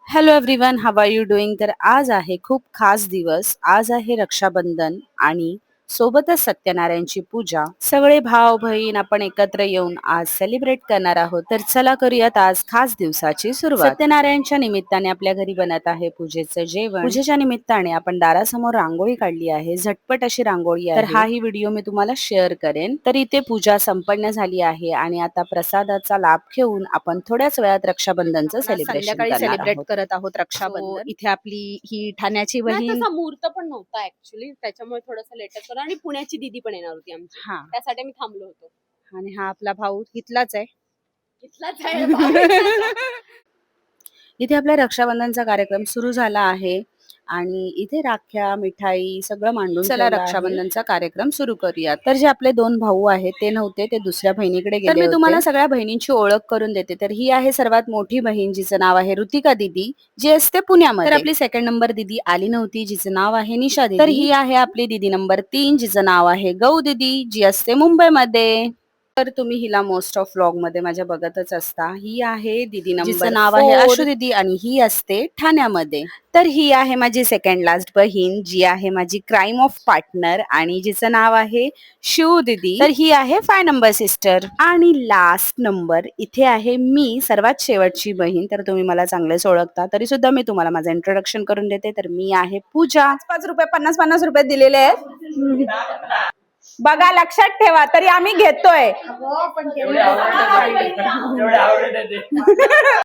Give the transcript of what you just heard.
Hello everyone, how are you doing? तर आज आहे खूप खास दिवस. आज आहे रक्षाबंधन आणि सोबतच सत्यनारायणची पूजा. सगळे भाव बहीण आपण एकत्र येऊन आज सेलिब्रेट करणार आहोत. तर चला करूयात आज खास दिवसाची सुरुवात. सत्यनारायणच्या निमित्ताने आपल्या घरी बनत आहे पूजेचं जेवण. पूजेच्या निमित्ताने आपण दारासमोर रांगोळी काढली आहे, झटपट अशी रांगोळी आहे. तर हाही व्हिडिओ मी तुम्हाला शेअर करेन. तर इथे पूजा संपन्न झाली आहे आणि आता प्रसादाचा लाभ घेऊन आपण थोड्याच वेळात रक्षाबंधनचं संध्याकाळी सेलिब्रेट आहोत. करत आहोत रक्षाबंधन. इथे आपली ही ठाण्याची नाही, बहीण. तसा मुहूर्त पण नव्हता ऍक्च्युली, त्याच्यामुळे थोडंसं लेटच करा. आणि पुण्याची दीदी पण येणार होती आमची, हा, त्यासाठी मी थांबलो होतो. आणि हा आपला भाऊ इथलाच आहे. इथलाच आहे. इथे आपल्या रक्षाबंधनचा कार्यक्रम सुरू झाला आहे आणि इथे राख्या, मिठाई सगळं मांडून चला रक्षाबंधनचा कार्यक्रम सुरू करूया. तर जे आपले दोन भाऊ आहेत ते नव्हते, ते दुसऱ्या बहिणीकडे गेले. तर मी तुम्हाला सगळ्या बहिणींची ओळख करून देते. तर ही आहे सर्वात मोठी बहीण, जिचं नाव आहे ऋतिका दीदी, जी असते पुण्यामध्ये. तर आपली सेकंड नंबर दीदी आली नव्हती, जिचं नाव आहे निशा दीदी. तर ही आहे आपली दीदी नंबर 3, जिचं नाव आहे गौ दीदी, जी असते मुंबईमध्ये. तर तुम्ही हिला मोस्ट ऑफ व्लॉग मध्ये माझ्या बघतच असता. ही आहे दीदी नंबर, जिचं नाव आहे आशु दीदी आणि ही असते ठाण्यामध्ये. तर ही आहे माझी सेकंड लास्ट बहीण, जी आहे माझी क्राईम ऑफ पार्टनर आणि जिचं नाव आहे शिव दीदी. तर ही आहे 5 नंबर सिस्टर. आणि लास्ट नंबर इथे आहे मी, सर्वात शेवटची बहीण. तर तुम्ही मला चांगलेच ओळखता, तरी सुद्धा मी तुम्हाला माझं इंट्रोडक्शन करून देते. तर मी आहे पूजा. 5 रुपये 50 रुपये दिलेले आहेत बघा, लक्षात ठेवा. तरी आम्ही घेतोय.